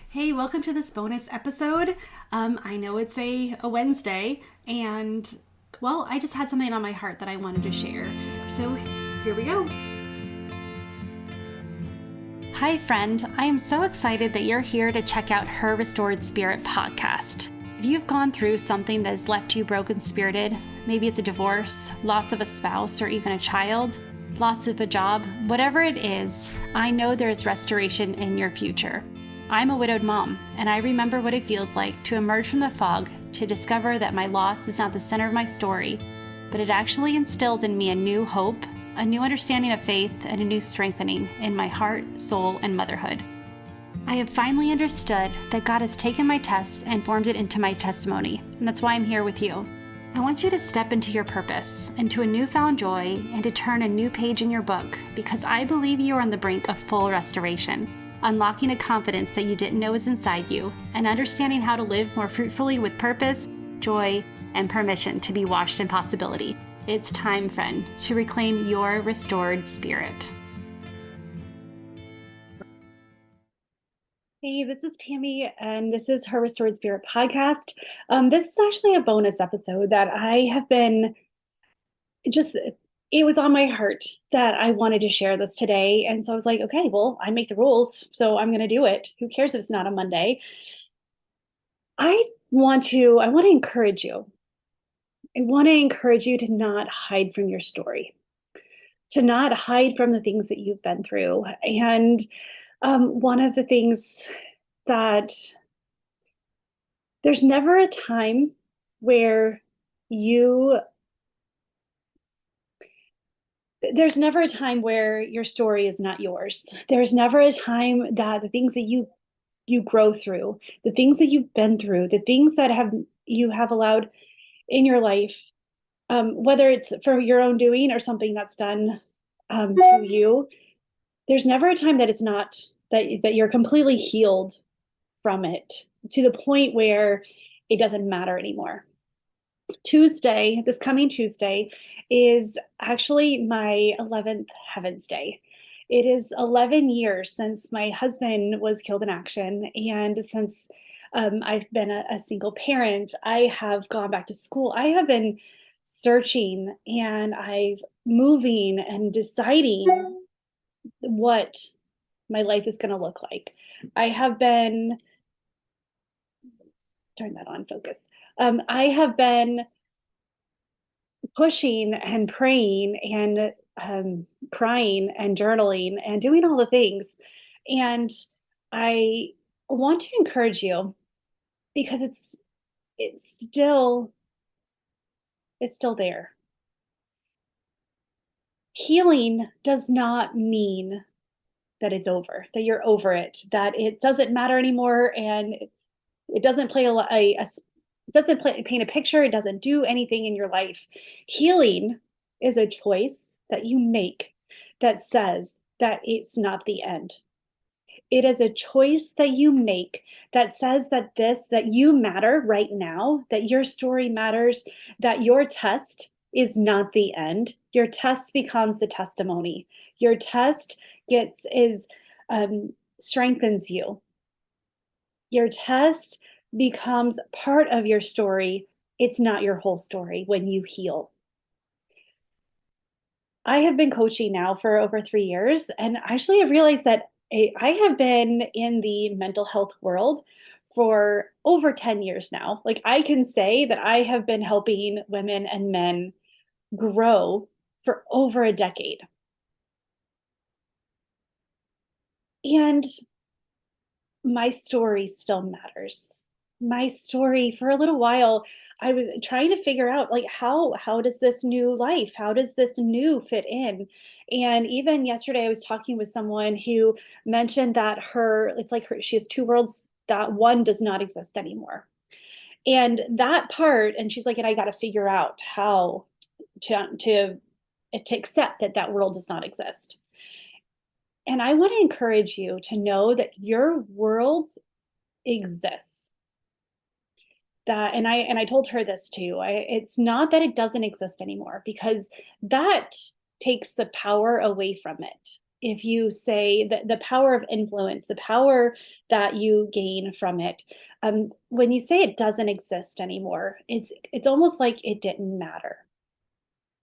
Hey, welcome to this bonus episode. I know it's a Wednesday, and I just had something on my heart that I wanted to share. So here we go. Hi, friend. I am so excited that you're here to check out Her Restored Spirit podcast. If you've gone through something that has left you broken spirited, maybe it's a divorce, loss of a spouse, or even a child, loss of a job, whatever it is, I know there is restoration in your future. I'm a widowed mom, and I remember what it feels like to emerge from the fog to discover that my loss is not the center of my story, but it actually instilled in me a new hope, a new understanding of faith, and a new strengthening in my heart, soul, and motherhood. I have finally understood that God has taken my test and formed it into my testimony, and that's why I'm here with you. I want you to step into your purpose, into a newfound joy, and to turn a new page in your book, because I believe you are on the brink of full restoration, unlocking a confidence that you didn't know was inside you, and understanding how to live more fruitfully with purpose, joy, and permission to be washed in possibility. It's time, friend, to reclaim your restored spirit. Hey, this is Tammy, and this is Her Restored Spirit podcast. This is actually a bonus episode that I have been it was on my heart that I wanted to share this today. And so I was like, okay, well, I make the rules, so I'm going to do it. Who cares if it's not a Monday? I want to encourage you. I want to encourage you to not hide from your story, to not hide from the things that you've been through. And one of the things that there's never a time where you there's never a time where your story is not yours. There's never a time that the things that you grow through, the things that you've been through, the things that you have allowed in your life, whether it's for your own doing or something that's done to you, there's never a time that it's not that you're completely healed from it to the point where it doesn't matter anymore. This coming Tuesday, is actually my 11th Heaven's Day. It is 11 years since my husband was killed in action, and since I've been a single parent, I have gone back to school. I have been searching and I've moving and deciding what my life is going to look like. I have been, turn that on, focus. I have been pushing and praying and crying and journaling and doing all the things. And I want to encourage you because it's still it's still there. Healing does not mean that it's over, that you're over it, that it doesn't matter anymore, and it doesn't play it doesn't paint a picture. It doesn't do anything in your life. Healing is a choice that you make that says that it's not the end. It is a choice that you make that says that you matter right now, that your story matters, that your test is not the end. Your test becomes the testimony. Your test gets is strengthens you. Your test becomes part of your story. It's not your whole story when you heal. I have been coaching now for over 3 years, and actually, I realized that I have been in the mental health world for over 10 years now. Like, I can say that I have been helping women and men grow for over a decade. And my story still matters. My story, for a little while, I was trying to figure out, like, how does this new life, how does this new fit in? And even yesterday I was talking with someone who mentioned that she has two worlds, that one does not exist anymore. And that part, and she's like, and I got to figure out how to accept that that world does not exist. And I want to encourage you to know that your world exists. And I told her this too. It's not that it doesn't exist anymore, because that takes the power away from it. if you say that the power of influence, the power that you gain from it, when you say it doesn't exist anymore, it's almost like it didn't matter.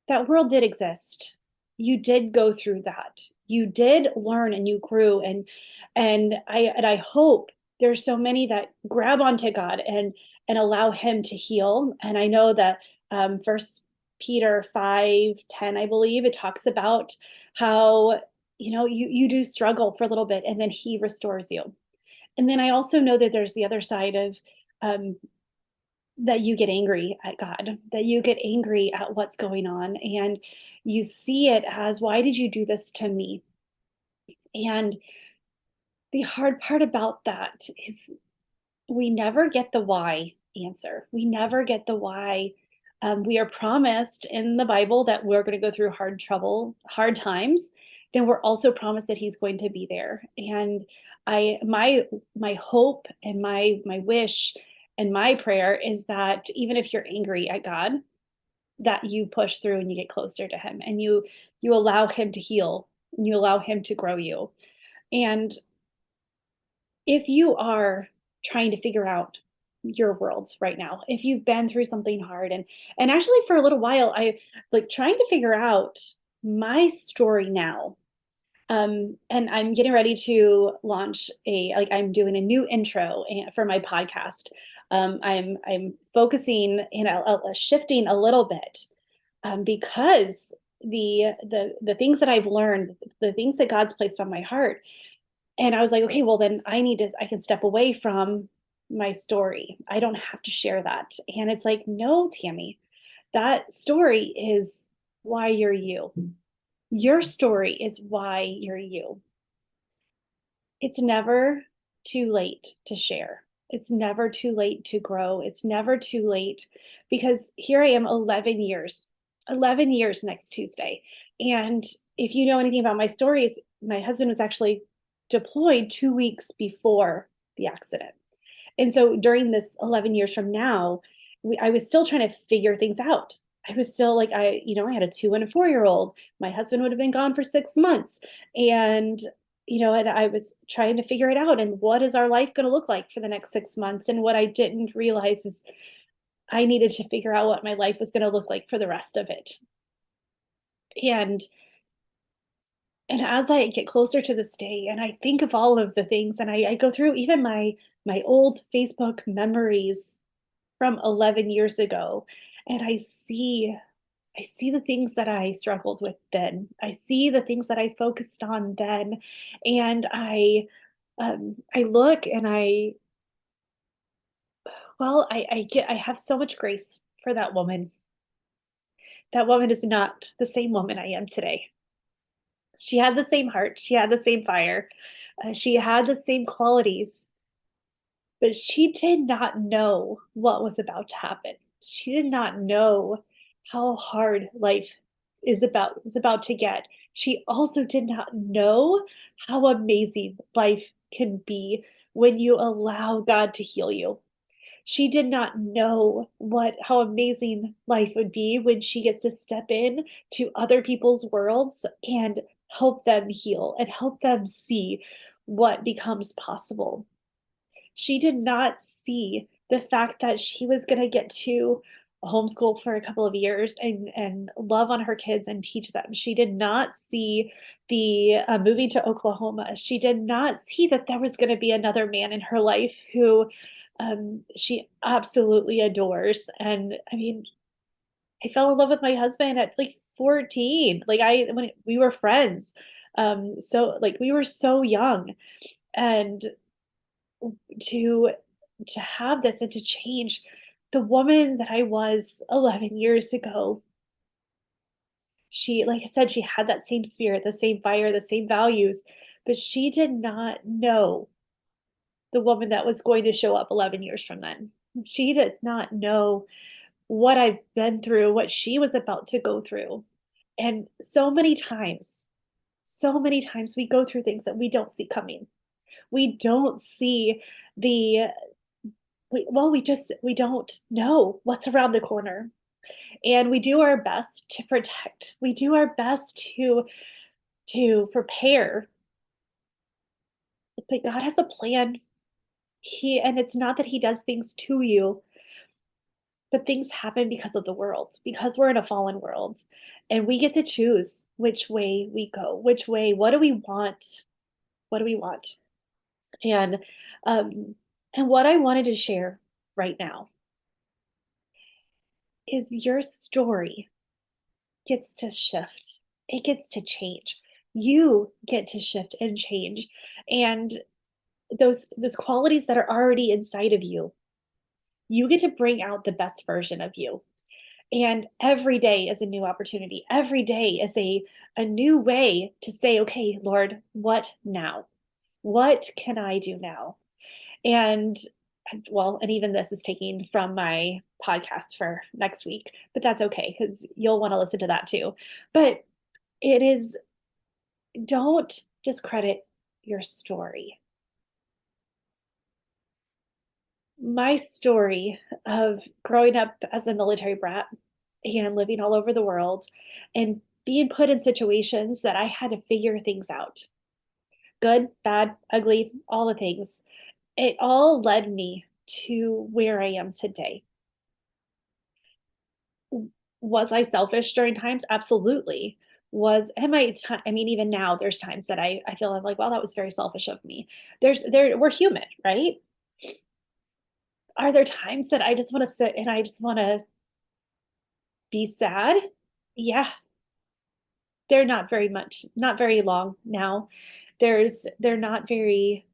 That world did exist. You did go through that. You did learn and you grew, and I hope there's so many that grab onto God and allow him to heal. And I know that first Peter 5:10, I believe, it talks about how you do struggle for a little bit and then he restores you. And then I also know that there's the other side of um, that you get angry at God, that you get angry at what's going on, and you see it as, why did you do this to me? And the hard part about that is we never get the why answer. We never get the why. We are promised in the Bible that we're going to go through hard times. Then we're also promised that He's going to be there. And my hope and my wish and my prayer is that even if you're angry at God, that you push through and you get closer to Him, and you allow Him to heal and you allow Him to grow you. And if you are trying to figure out your world right now, if you've been through something hard, and actually for a little while I like trying to figure out my story now. And I'm getting ready to launch I'm doing a new intro for my podcast. I'm focusing, shifting a little bit, because the things that I've learned, the things that God's placed on my heart, and I was like, okay, well then I can step away from my story. I don't have to share that. And it's like, no, Tammy, that story is why you're you. Your story is why you're you. It's never too late to share. It's never too late to grow. It's never too late, because here I am 11 years next Tuesday. And if you know anything about my stories, my husband was actually deployed 2 weeks before the accident. And so during this 11 years from now, I was still trying to figure things out. I was still like, I had a 2 and a 4-year-old. My husband would have been gone for 6 months. And, and I was trying to figure it out. And what is our life going to look like for the next 6 months? And what I didn't realize is I needed to figure out what my life was going to look like for the rest of it. And and as I get closer to this day and I think of all of the things, and I go through even my old Facebook memories from 11 years ago, and I see the things that I struggled with then. I see the things that I focused on then. And I look and I have so much grace for that woman. That woman is not the same woman I am today. She had the same heart, she had the same fire, she had the same qualities, but she did not know what was about to happen. She did not know how hard life was about to get. She also did not know how amazing life can be when you allow God to heal you. She did not know how amazing life would be when she gets to step in to other people's worlds and help them heal and help them see what becomes possible. She did not see the fact that she was going to get to homeschool for a couple of years and love on her kids and teach them. She did not see the moving to Oklahoma. She did not see that there was going to be another man in her life who she absolutely adores. And I mean, I fell in love with my husband at like 14. When we were friends. So like we were so young, and to have this and to change the woman that I was 11 years ago. She, like I said, she had that same spirit, the same fire, the same values, but she did not know the woman that was going to show up 11 years from then. She does not know what I've been through, what she was about to go through. And so many times we go through things that we don't see coming. We don't see the we don't know what's around the corner. And we do our best to protect. We do our best to to prepare. But God has a plan. And it's not that he does things to you, but things happen because of the world, because we're in a fallen world. And we get to choose which way we go, which way, what do we want? What do we want? And um and what I wanted to share right now is your story gets to shift. It gets to change. You get to shift and change. And those qualities that are already inside of you, you get to bring out the best version of you. And every day is a new opportunity. Every day is a new way to say, okay, Lord, what now? What can I do now? And well, and even this is taking from my podcast for next week, but that's okay because you'll want to listen to that too. But it is, don't discredit your story. My story of growing up as a military brat and living all over the world and being put in situations that I had to figure things out, good, bad, ugly, all the things. It all led me to where I am today. Was I selfish during times? Absolutely. Was am I ti I mean, even now, there's times that I feel I'm like, "Well, that was very selfish of me." We're human, right? Are there times that I just wanna sit and I just wanna be sad? Yeah, they're not very long now. They're not very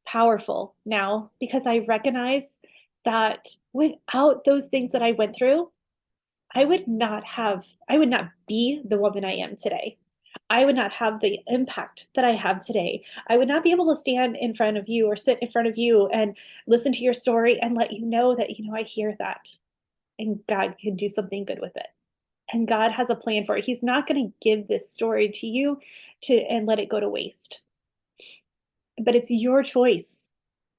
powerful now because I recognize that without those things that I went through, I would not be the woman I am today. I would not have the impact that I have today. I would not be able to stand in front of you or sit in front of you and listen to your story and let you know that, I hear that and God can do something good with it. And God has a plan for it. He's not going to give this story to you to and let it go to waste. But it's your choice.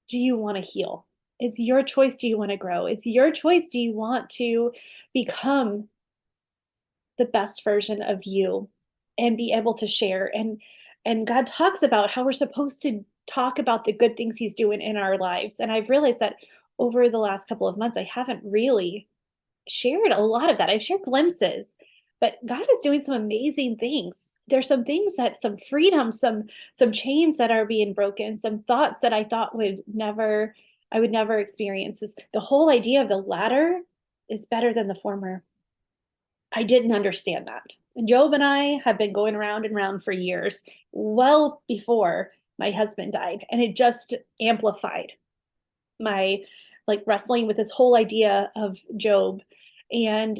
Do you want to heal? It's your choice. Do you want to grow? It's your choice. Do you want to become the best version of you and be able to share? And God talks about how we're supposed to talk about the good things he's doing in our lives. And I've realized that over the last couple of months I haven't really shared a lot of that. I've shared glimpses, but God is doing some amazing things. There's some things that some freedom, some chains that are being broken, some thoughts that I thought I would never experience. This the whole idea of the latter is better than the former. I didn't understand that. And Job and I have been going around and around for years, well before my husband died, and it just amplified my like wrestling with this whole idea of Job. And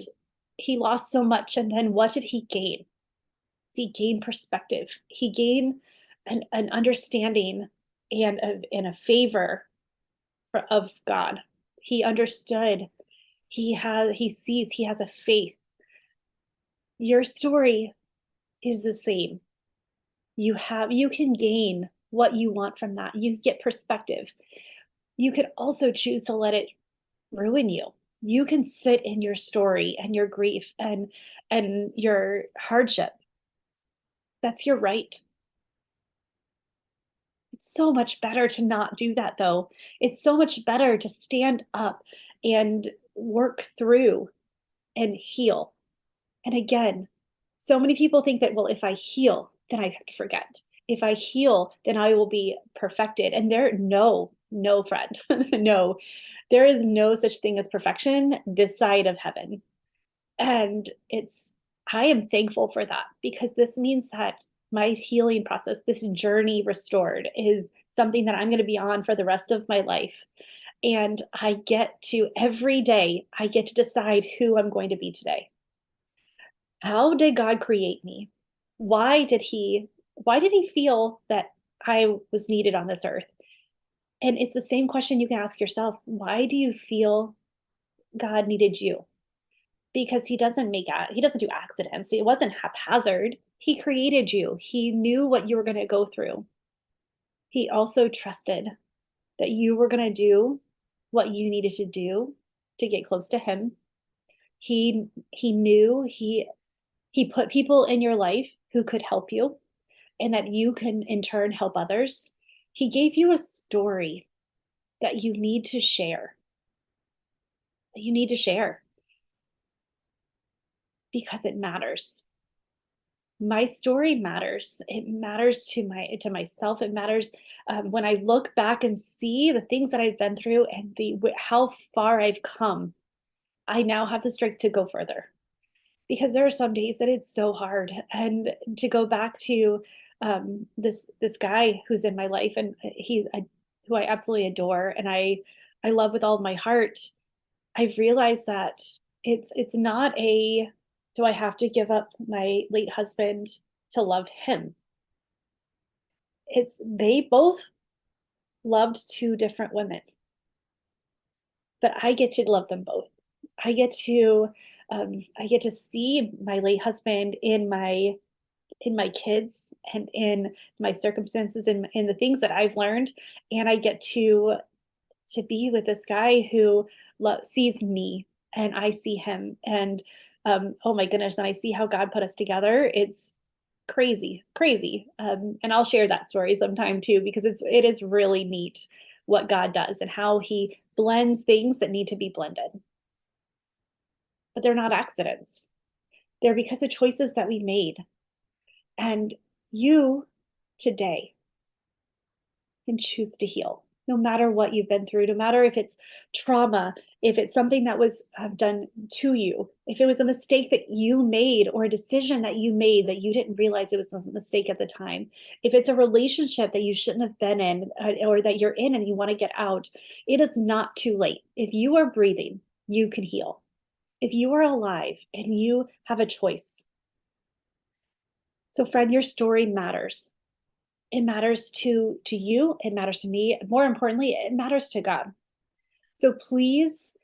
he lost so much. And then what did he gain? He gained perspective. He gained an understanding and a favor of God. He understood. He sees. He has a faith. Your story is the same. You can gain what you want from that. You get perspective. You could also choose to let it ruin you. You can sit in your story and your grief and your hardship. That's your right. It's so much better to not do that though. It's so much better to stand up and work through and heal. And again, so many people think that, well, if I heal, then I forget. If I heal, then I will be perfected. And no, friend, no, there is no such thing as perfection this side of heaven. And I am thankful for that because this means that my healing process, this journey restored, is something that I'm going to be on for the rest of my life. And every day, I get to decide who I'm going to be today. How did God create me? Why did he feel that I was needed on this earth? And it's the same question you can ask yourself. Why do you feel God needed you? Because he doesn't do accidents. It wasn't haphazard. He created you. He knew what you were going to go through. He also trusted that you were going to do what you needed to do to get close to him. He knew he put people in your life who could help you, and that you can in turn help others. He gave you a story that you need to share, that you need to share because it matters. My story matters. It matters to myself. It matters when I look back and see the things that I've been through and how far I've come. I now have the strength to go further because there are some days that it's so hard. And to go back to this guy who's in my life, and who I absolutely adore, and I love with all of my heart. I've realized that it's not a do I have to give up my late husband to love him? It's they both loved two different women, but I get to love them both. I get to I get to see my late husband in my kids and in my circumstances and in the things that I've learned, and I get to be with this guy who sees me and I see him. And oh my goodness, and I see how God put us together. It's crazy, crazy. And I'll share that story sometime too, because it is really neat what God does and how he blends things that need to be blended. But they're not accidents. They're because of choices that we made. And you today can choose to heal no matter what you've been through, no matter if it's trauma, if it's something that was done to you, if it was a mistake that you made or a decision that you made that you didn't realize it was a mistake at the time, if it's a relationship that you shouldn't have been in or that you're in and you want to get out, it is not too late. If you are breathing, you can heal. If you are alive and you have a choice. So, friend, your story matters. It matters to you, it matters to me. More importantly, it matters to God. So please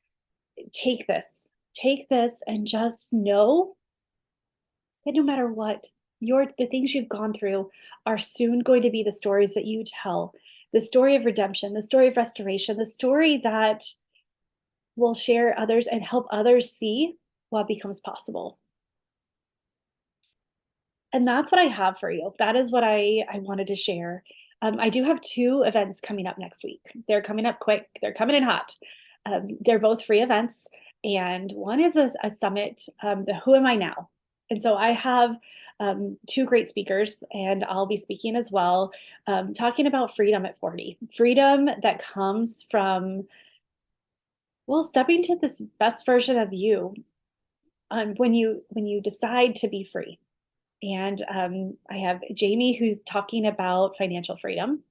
take this. Take this and just know that no matter what, the things you've gone through are soon going to be the stories that you tell. The story of redemption, the story of restoration, the story that will share others and help others see what becomes possible. And that's what I have for you. That is what I wanted to share. I do have 2 events coming up next week. They're coming up quick. They're coming in hot. They're both free events, and one is a summit, the Who Am I Now? And so I have 2 great speakers, and I'll be speaking as well, talking about freedom at 40. Freedom that comes from, well, stepping to this best version of you, when you decide to be free. And I have Jamie who's talking about financial freedom.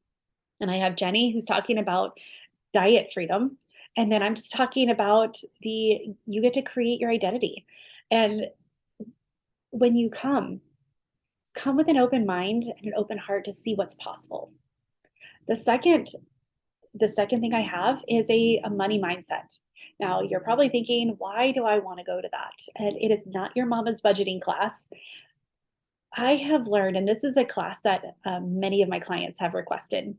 And I have Jenny who's talking about diet freedom. And then I'm just talking about you get to create your identity. And when you come with an open mind and an open heart to see what's possible. The second, the second thing I have is a money mindset. Now, you're probably thinking, why do I want to go to that? And it is not your mama's budgeting class. I have learned, and this is a class that many of my clients have requested,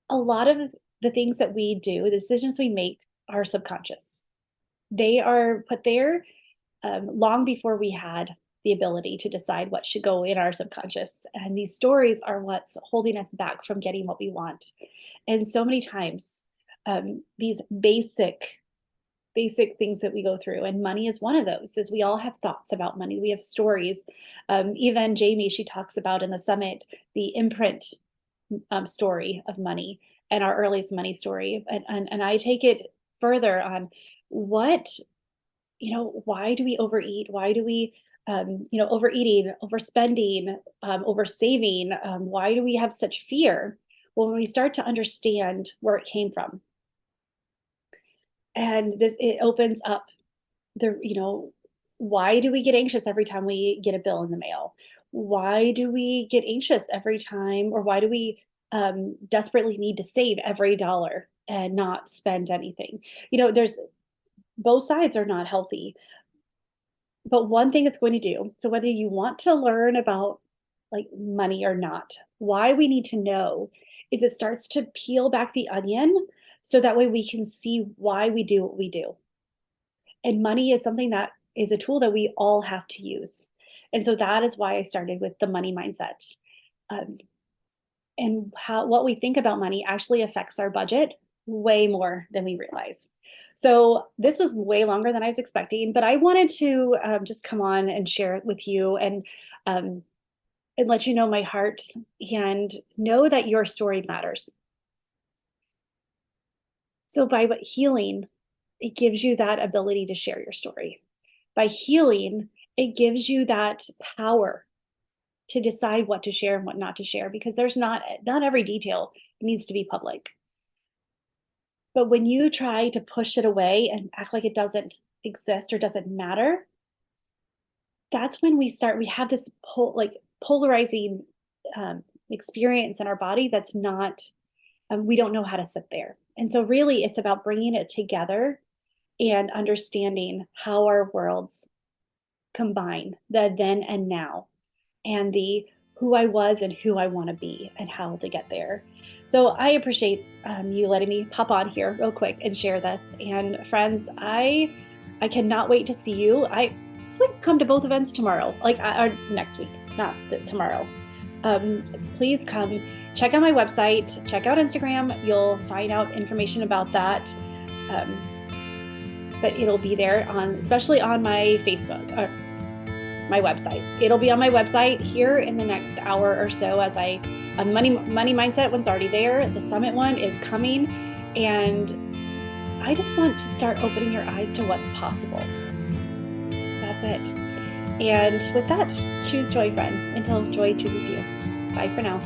a lot of the things that we do, the decisions we make are subconscious. They are put there long before we had the ability to decide what should go in our subconscious. And these stories are what's holding us back from getting what we want. And so many times, these basic things that we go through, and money is one of those, is we all have thoughts about money, we have stories. Even Jamie, she talks about in the summit the imprint story of money and our earliest money story, and I take it further on what, why do we overeat, why do we overeating, overspending, over saving, why do we have such fear? Well, when we start to understand where it came from, and this it opens up why do we get anxious every time we get a bill in the mail? Why do we get anxious every time, or why do we desperately need to save every dollar and not spend anything? There's both sides are not healthy, but one thing it's going to do, so whether you want to learn about like money or not, why we need to know is it starts to peel back the onion so that way we can see why we do what we do. And money is something that is a tool that we all have to use. And so that is why I started with the money mindset. Um, and how what we think about money actually affects our budget way more than we realize. So this was way longer than I was expecting, but I wanted to just come on and share it with you um, and let you know my heart and know that your story matters. So by healing, it gives you that ability to share your story. By healing, it gives you that power to decide what to share and what not to share, because there's not every detail needs to be public. But when you try to push it away and act like it doesn't exist or doesn't matter, that's when we have this polarizing experience in our body that's not, we don't know how to sit there. And so really it's about bringing it together and understanding how our worlds combine, the then and now, and the who I was and who I want to be and how to get there. So I appreciate you letting me pop on here real quick and share this. And friends, I cannot wait to see you. I Please come to both events tomorrow, or next week, not tomorrow. Please come. Check out my website. Check out Instagram. You'll find out information about that. But it'll be there especially on my Facebook. My website. It'll be on my website here in the next hour or so as a money mindset one's already there. The summit one is coming, and I just want to start opening your eyes to what's possible. That's it. And with that, choose joy, friend, until joy chooses you. Bye for now.